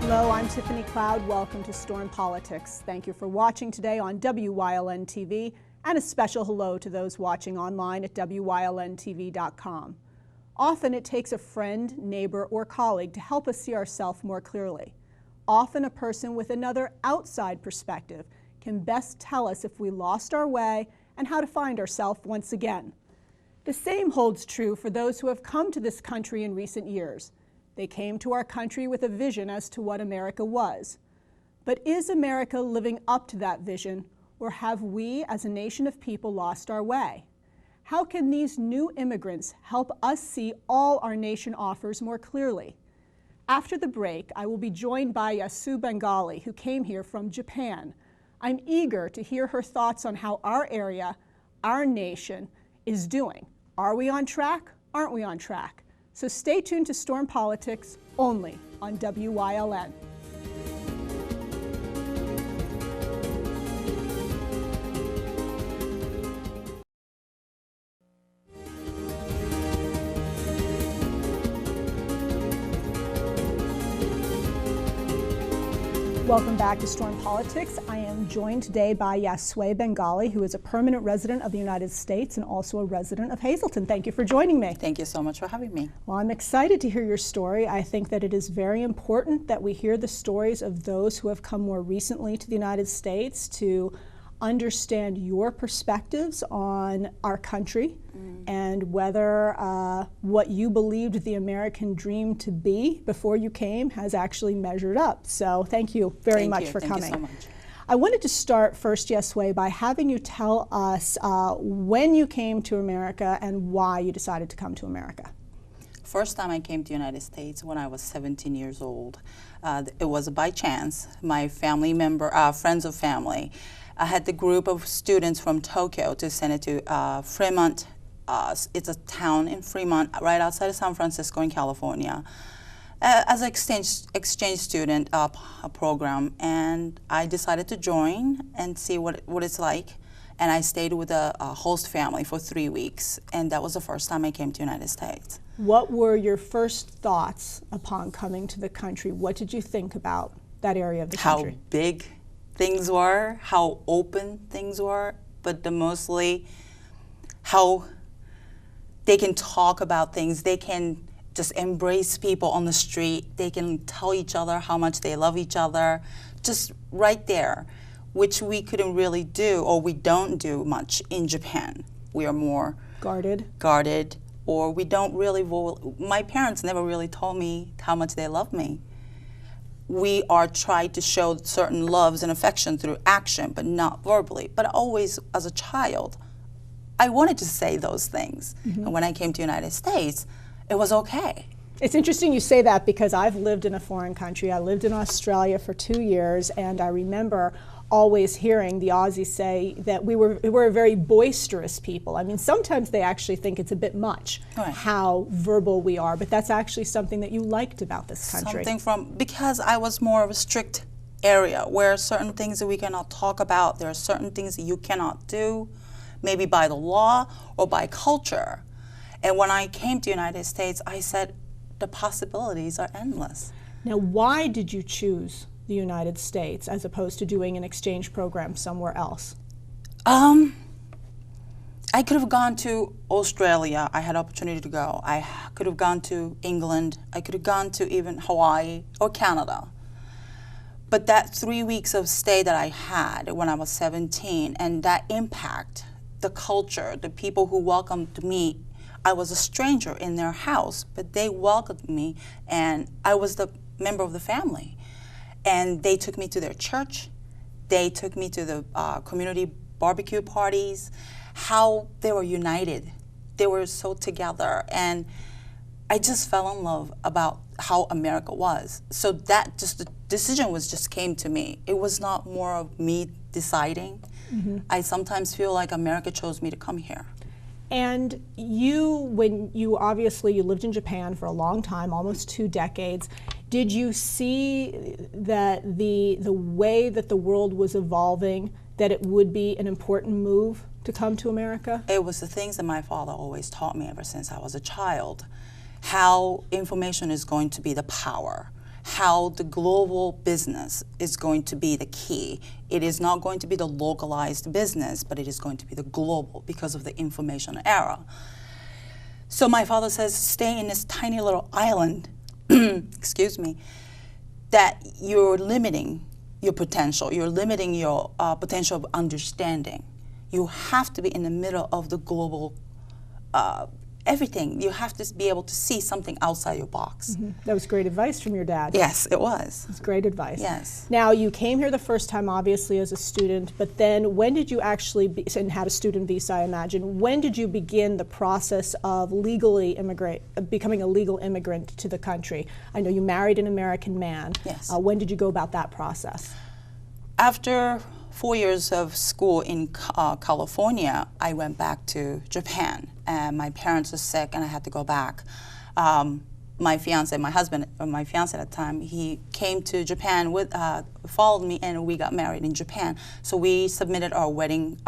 Hello, I'm Tiffany Cloud. Welcome to Storm Politics. Thank you for watching today on WYLN TV, and a special hello to those watching online at WYLNTV.com. Often it takes a friend, neighbor, or colleague to help us see ourselves more clearly. Often a person with another outside perspective can best tell us if we lost our way and how to find ourselves once again. The same holds true for those who have come to this country in recent years. They came to our country with a vision as to what America was. But is America living up to that vision, or have we as a nation of people lost our way? How can these new immigrants help us see all our nation offers more clearly? After the break, I will be joined by Yasué Bengali, who came here from Japan. I'm eager to hear her thoughts on how our area, our nation, is doing. Are we on track? Aren't we on track? So stay tuned to Storm Politics only on WYLN. Welcome back to Storm Politics. I am joined today by Yasué Bengali, who is a permanent resident of the United States and also a resident of Hazleton. Thank you for joining me. Thank you so much for having me. Well, I'm excited to hear your story. I think that it is very important that we hear the stories of those who have come more recently to the United States to understand your perspectives on our country and whether what you believed the American dream to be before you came has actually measured up. So thank you very much for coming. Thank you so much. I wanted to start first, Yasué, by having you tell us when you came to America and why you decided to come to America. First time I came to the United States when I was 17 years old. It was by chance. My family member, friends of family, I had the group of students from Tokyo to send it to Fremont. It's a town in Fremont, right outside of San Francisco in California, as an exchange student program. And I decided to join and see what it's like. And I stayed with a host family for 3 weeks. And that was the first time I came to the United States. What were your first thoughts upon coming to the country? What did you think about that area of the country? How big things were, how open things were, but mostly how they can talk about things. They can just embrace people on the street. They can tell each other how much they love each other, just right there, which we couldn't really do, or we don't do much in Japan. We are more guarded, or we don't really, my parents never really told me how much they love me. We are trying to show certain loves and affection through action, but not verbally. But always, as a child, I wanted to say those things. And when I came to the United States, it was okay. It's interesting you say that because I've lived in a foreign country. I lived in Australia for 2 years, and I remember always hearing the Aussies say that we were a very boisterous people. I mean, sometimes they actually think it's a bit much how verbal we are, but that's actually something that you liked about this country. Because I was more of a strict area where certain things that we cannot talk about, there are certain things that you cannot do, maybe by the law or by culture. And when I came to the United States, I said, the possibilities are endless. Now, why did you choose the United States as opposed to doing an exchange program somewhere else? I could have gone to Australia. I had opportunity to go. I could have gone to England. I could have gone to even Hawaii or Canada. But that 3 weeks of stay that I had when I was 17, and that impact, the culture, the people who welcomed me, I was a stranger in their house, but they welcomed me, and I was the member of the family. And they took me to their church. They took me to the community barbecue parties, how they were united. They were so together. And I just fell in love about how America was. So that just, the decision just came to me. It was not more of me deciding. I sometimes feel like America chose me to come here. And when you obviously you lived in Japan for a long time, almost 2 decades, did you see that the way that the world was evolving, that it would be an important move to come to America? It was the things that my father always taught me ever since I was a child. How information is going to be the power. how the global business is going to be the key. It is not going to be the localized business, but it is going to be the global because of the information era. So my father says, stay in this tiny little island, excuse me, that you're limiting your potential. You're limiting your potential of understanding. You have to be in the middle of the global everything. You have to be able to see something outside your box. That was great advice from your dad. Yes, it was. It's great advice. Yes. Now, you came here the first time, obviously, as a student, but then when did you actually, and had a student visa, I imagine, when did you begin the process of becoming a legal immigrant to the country? I know you married an American man. Yes. When did you go about that process? After 4 years of school in California, I went back to Japan, and my parents were sick, and I had to go back. My fiance at the time, he came to Japan followed me, and we got married in Japan. So we submitted our wedding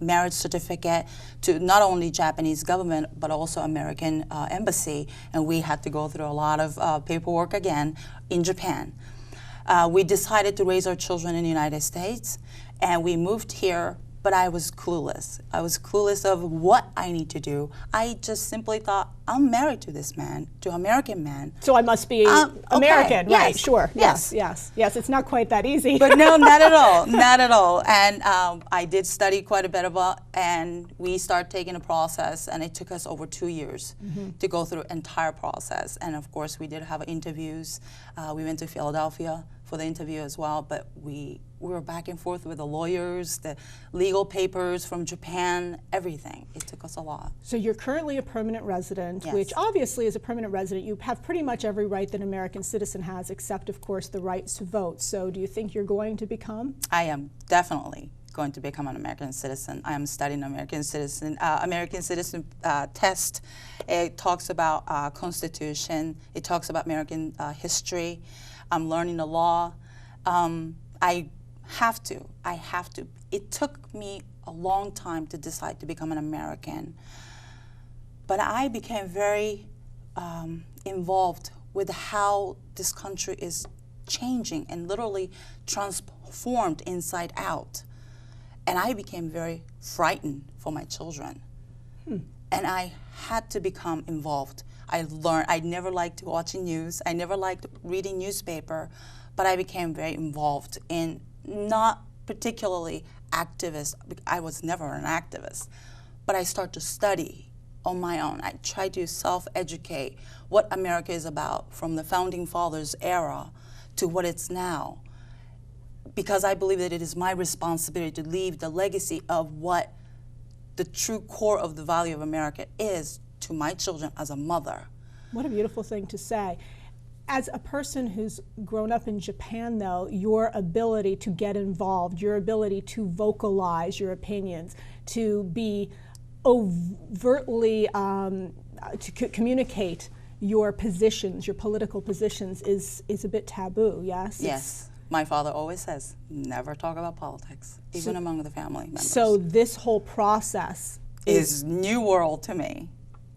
marriage certificate to not only Japanese government, but also American embassy, and we had to go through a lot of paperwork again in Japan. We decided to raise our children in the United States, and we moved here, but I was clueless. I was clueless of what I need to do. I just simply thought, I'm married to this man, to an American man. So I must be American, okay. right? Yes. Sure. Yes. Yes. It's not quite that easy. But no, not at all, not at all. And I did study quite a bit about, and we started taking a process, and it took us over 2 years to go through the entire process. And of course, we did have interviews. We went to Philadelphia for the interview as well, but we were back and forth with the lawyers, the legal papers from Japan, everything. It took us a lot. So you're currently a permanent resident, Yes. which obviously as a permanent resident, you have pretty much every right that an American citizen has, except of course the rights to vote. So do you think you're going to become? I am definitely going to become an American citizen. I am studying American citizen test. It talks about Constitution. It talks about American history. I'm learning the law. I have to. It took me a long time to decide to become an American, but I became very involved with how this country is changing and literally transformed inside out. And I became very frightened for my children. And I had to become involved. I learned, I never liked watching news, I never liked reading newspaper, but I became very involved in, not particularly activist, I was never an activist, but I started to study on my own. I tried to self-educate what America is about from the Founding Fathers era to what it's now, because I believe that it is my responsibility to leave the legacy of what the true core of the value of America is to my children as a mother. What a beautiful thing to say. As a person who's grown up in Japan, though, your ability to get involved, your ability to vocalize your opinions, to be overtly, to communicate your positions, your political positions, is a bit taboo, yes? Yes. My father always says, never talk about politics, even among the family members. So this whole process is new world to me.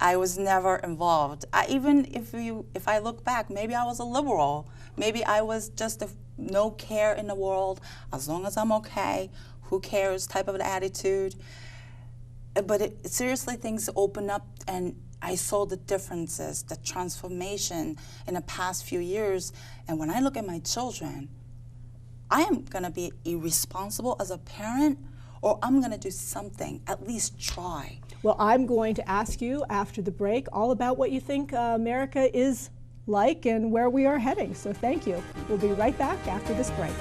I was never involved. Even if I look back, maybe I was a liberal. Maybe I was just no care in the world, as long as I'm okay, who cares type of an attitude. But seriously, things opened up, and I saw the differences, the transformation in the past few years. And when I look at my children, I am going to be irresponsible as a parent, or I'm going to do something, at least try. Well, I'm going to ask you after the break all about what you think America is like and where we are heading. So thank you. We'll be right back after this break.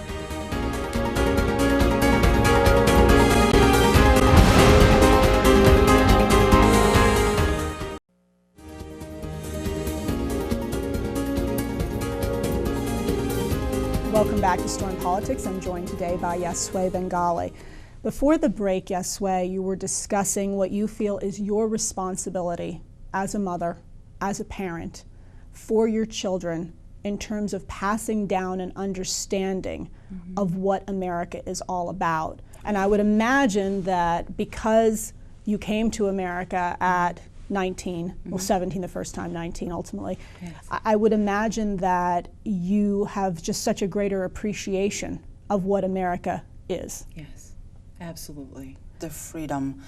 Welcome back to Storm Politics. I'm joined today by Yasué Bengali. Before the break, Yasué, you were discussing what you feel is your responsibility as a mother, as a parent, for your children in terms of passing down an understanding of what America is all about. And I would imagine that because you came to America at 19, well, 17 the first time, 19 ultimately. Yes. I would imagine that you have just such a greater appreciation of what America is. Yes, absolutely. The freedom,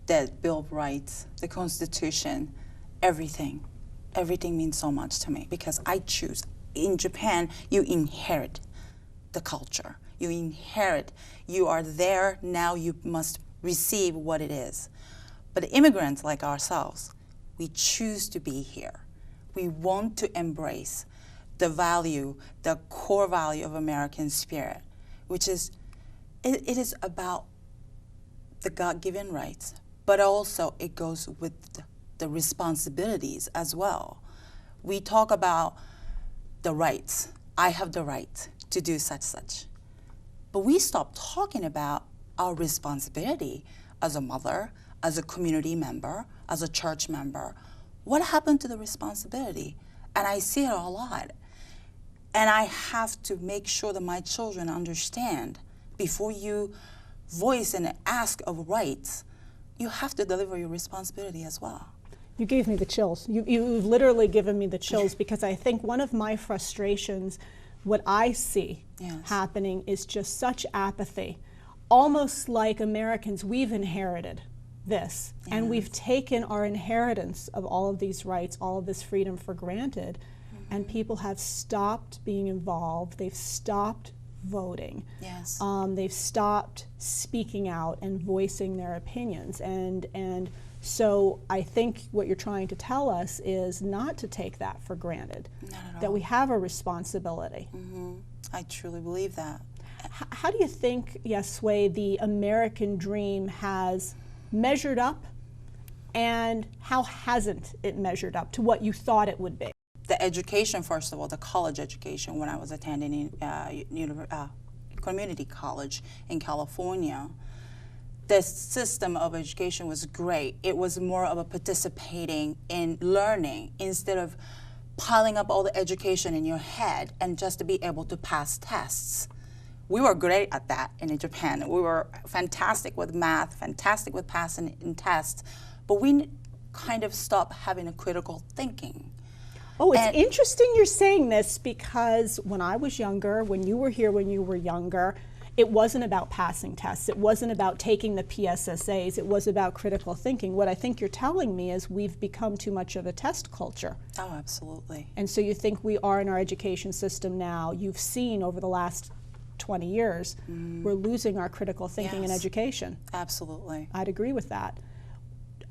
the Bill of Rights, the Constitution, everything. Everything means so much to me because I choose. In Japan, you inherit the culture. You inherit. You are there, now you must receive what it is. But immigrants like ourselves, we choose to be here. We want to embrace the value, the core value of American spirit, which is, it is about the God-given rights, but also it goes with the responsibilities as well. We talk about the rights. I have the right to do such. But we stop talking about our responsibility as a mother, as a community member, as a church member. What happened to the responsibility? And I see it a lot. And I have to make sure that my children understand before you voice and ask of rights, you have to deliver your responsibility as well. You gave me the chills. You've literally given me the chills because I think one of my frustrations, what I see happening is just such apathy. Almost like Americans, we've inherited this and we've taken our inheritance of all of these rights, all of this freedom for granted, and people have stopped being involved. They've stopped voting. Yes. They've stopped speaking out and voicing their opinions. And so I think what you're trying to tell us is not to take that for granted, that we have a responsibility. I truly believe that. How do you think, Yasué, the American dream has measured up, and how hasn't it measured up to what you thought it would be? The education, first of all, the college education, when I was attending community college in California, the system of education was great. It was more of a participating in learning instead of piling up all the education in your head and just to be able to pass tests. We were great at that in Japan. We were fantastic with math, fantastic with passing in tests, but we kind of stopped having a critical thinking. Oh, it's interesting you're saying this because when I was younger, when you were here when you were younger, it wasn't about passing tests. It wasn't about taking the PSSAs. It was about critical thinking. What I think you're telling me is we've become too much of a test culture. Oh, absolutely. And so you think we are in our education system now. You've seen over the last 20 years, we're losing our critical thinking in education. Absolutely. I'd agree with that.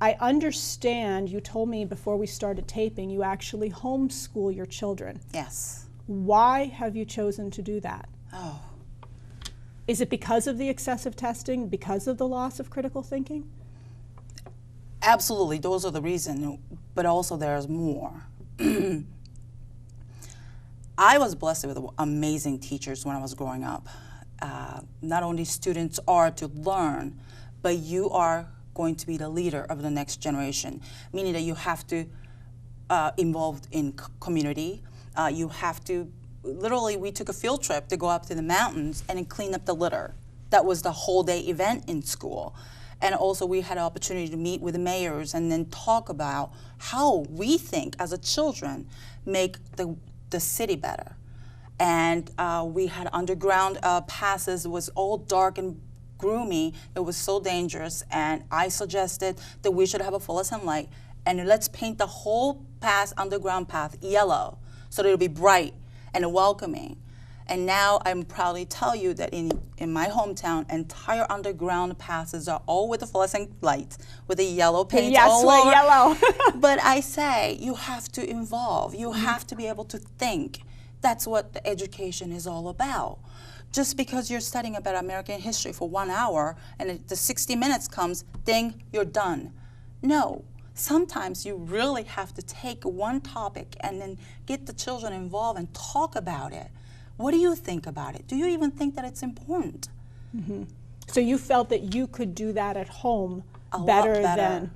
I understand, you told me before we started taping, you actually homeschool your children. Yes. Why have you chosen to do that? Oh. Is it because of the excessive testing, because of the loss of critical thinking? Absolutely, those are the reasons, but also there's more. I was blessed with amazing teachers when I was growing up. Not only students are to learn, but you are going to be the leader of the next generation, meaning that you have to involved in community. You have to, literally, we took a field trip to go up to the mountains and clean up the litter. That was the whole day event in school. And also we had an opportunity to meet with the mayors and then talk about how we think as a children make the city better. And we had underground passes. It was all dark and gloomy. It was so dangerous. And I suggested that we should have a fluorescent light and let's paint the whole underground path yellow so that it'll be bright and welcoming. And now I'm proudly tell you that in my hometown, entire underground passes are all with the fluorescent lights, with the yellow paint all over. Yellow. But I say, you have to involve. You have to be able to think. That's what the education is all about. Just because you're studying about American history for 1 hour and the 60 minutes comes, ding, you're done. No. Sometimes you really have to take one topic and then get the children involved and talk about it. What do you think about it? Do you even think that it's important? Mm-hmm. So you felt that you could do that at home A better lot better. than...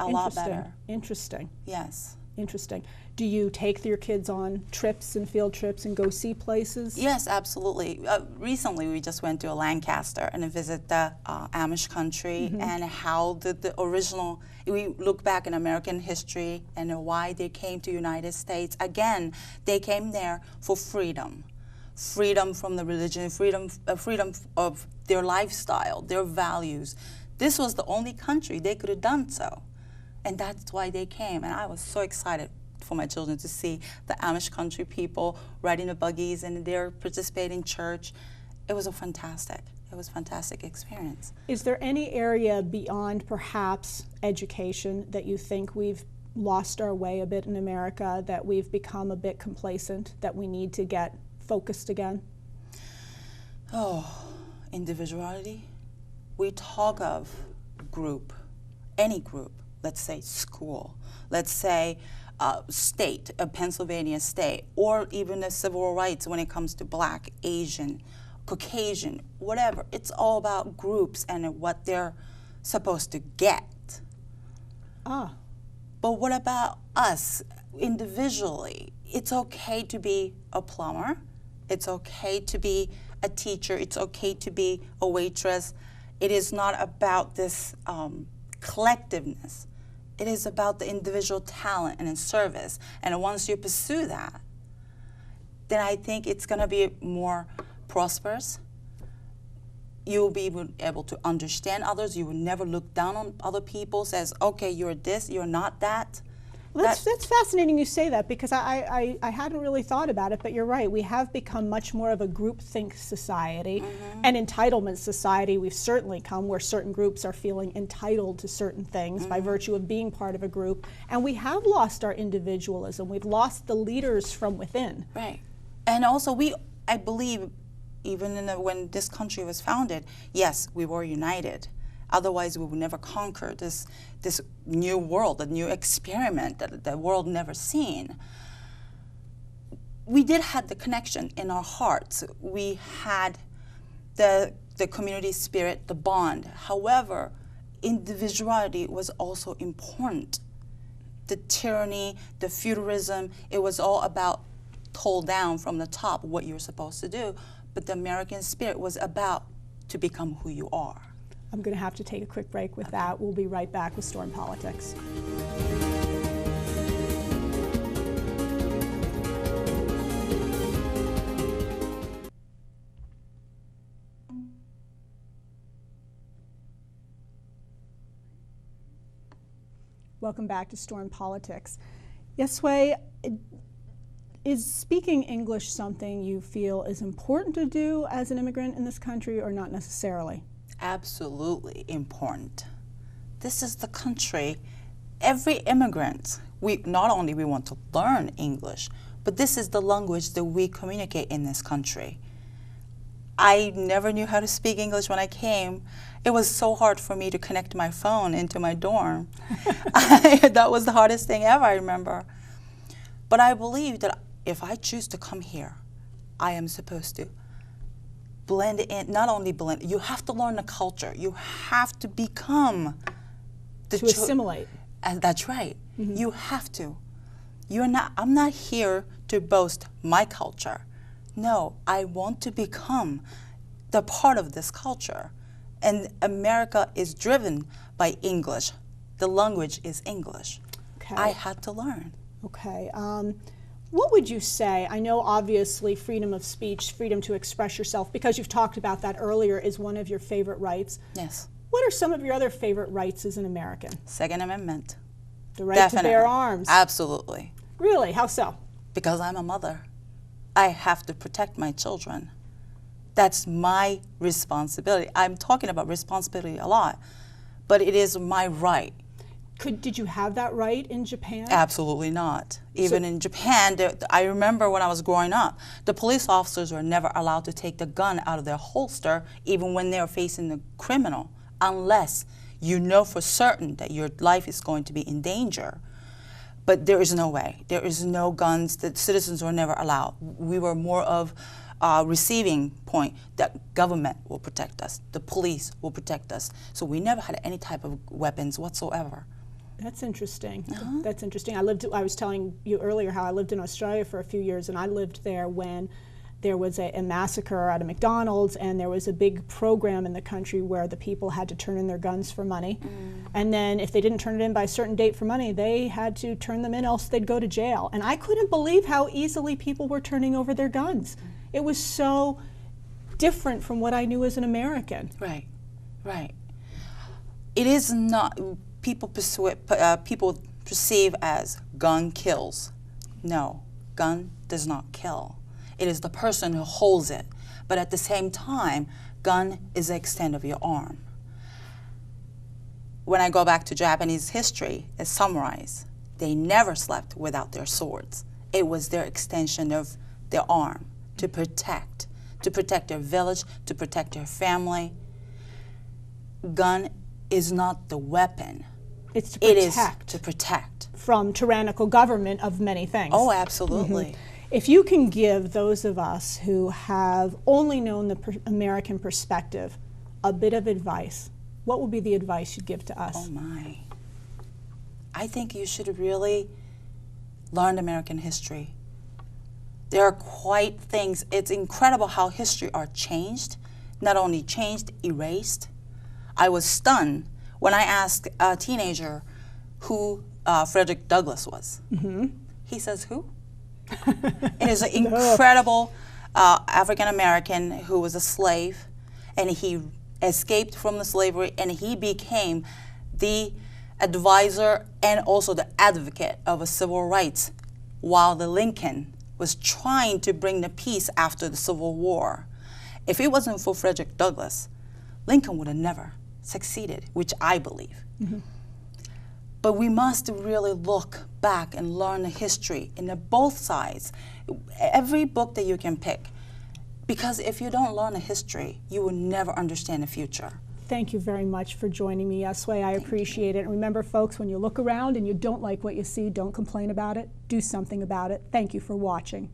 A lot better. Interesting. Yes. Interesting. Do you take your kids on trips and field trips and go see places? Yes, absolutely. Recently, we just went to Lancaster and visit the Amish country and how the original, we look back in American history and why they came to United States. Again, they came there for freedom. Freedom from the religion, freedom of their lifestyle, their values. This was the only country they could have done so. And that's why they came. And I was so excited for my children to see the Amish country people riding the buggies and they're participating in church. It was a fantastic experience. Is there any area beyond perhaps education that you think we've lost our way a bit in America, that we've become a bit complacent, that we need to get focused again? Oh, individuality. We talk of group, any group. Let's say school, let's say state, a Pennsylvania state, or even the civil rights when it comes to Black, Asian, Caucasian, whatever. It's all about groups and what they're supposed to get. Ah. But what about us individually? It's okay to be a plumber. It's okay to be a teacher. It's okay to be a waitress. It is not about this collectiveness. It is about the individual talent and service. And once you pursue that, then I think it's going to be more prosperous. You will be able to understand others. You will never look down on other people, says, okay, you're this, you're not that. Well, that's fascinating you say that, because I hadn't really thought about it, but you're right. We have become much more of a groupthink society, an entitlement society. We've certainly come where certain groups are feeling entitled to certain things by virtue of being part of a group, and we have lost our individualism. We've lost the leaders from within. Right. And also, I believe, even when this country was founded, yes, we were united. Otherwise, we would never conquer this new world, a new experiment that the world never seen. We did have the connection in our hearts. We had the community spirit, the bond. However, individuality was also important. The tyranny, the feudalism, it was all about told down from the top what you're supposed to do. But the American spirit was about to become who you are. I'm going to have to take a quick break with that. We'll be right back with Storm Politics. Welcome back to Storm Politics. Yasué, is speaking English something you feel is important to do as an immigrant in this country, or not necessarily? Absolutely important. This is the country, every immigrant, not only we want to learn English, but this is the language that we communicate in this country. I never knew how to speak English when I came. It was so hard for me to connect my phone into my dorm. That was the hardest thing ever, I remember. But I believe that if I choose to come here, I am supposed to blend in, not only blend, you have to learn the culture. You have to become to assimilate. And that's right. You have to. I'm not here to boast my culture. No, I want to become the part of this culture. And America is driven by English. The language is English. Okay. I had to learn. Okay. What would you say? I know obviously freedom of speech, freedom to express yourself, because you've talked about that earlier, is one of your favorite rights. Yes. What are some of your other favorite rights as an American? Second Amendment. The right Definitely. to bear arms. Absolutely. Really? How so? Because I'm a mother. I have to protect my children. That's my responsibility. I'm talking about responsibility a lot, but it is my right. Did you have that right in Japan? Absolutely not. Even in Japan, I remember when I was growing up, the police officers were never allowed to take the gun out of their holster, even when they were facing the criminal, unless you know for certain that your life is going to be in danger. But there is no way. There is no guns. The citizens were never allowed. We were more of a receiving point that government will protect us. The police will protect us. So we never had any type of weapons whatsoever. That's interesting. That's interesting. I was telling you earlier how I lived in Australia for a few years, and I lived there when there was a massacre at a McDonald's, and there was a big program in the country where the people had to turn in their guns for money. And then if they didn't turn it in by a certain date for money, they had to turn them in, else they'd go to jail. And I couldn't believe how easily people were turning over their guns. It was so different from what I knew as an American. Right, right. It is not, people perceive as gun kills. No, gun does not kill. It is the person who holds it. But at the same time, gun is the extent of your arm. When I go back to Japanese history, it's summarized. They never slept without their swords. It was their extension of their arm to protect their village, to protect their family. Gun is not the weapon. It's to protect. It is to protect. From tyrannical government of many things. Oh, absolutely. If you can give those of us who have only known the American perspective a bit of advice, what would be the advice you'd give to us? Oh my. I think you should really learn American history. There are quite things, it's incredible how history are changed, not only changed, erased. I was stunned when I asked a teenager who Frederick Douglass was. He says, who? It is an incredible African American who was a slave, and he escaped from the slavery, and he became the advisor and also the advocate of civil rights while the Lincoln was trying to bring the peace after the Civil War. If it wasn't for Frederick Douglass, Lincoln would have never succeeded, which I believe. But we must really look back and learn the history in both sides. Every book that you can pick. Because if you don't learn the history, you will never understand the future. Thank you very much for joining me, Yasué. I appreciate it. And remember, folks, when you look around and you don't like what you see, don't complain about it. Do something about it. Thank you for watching.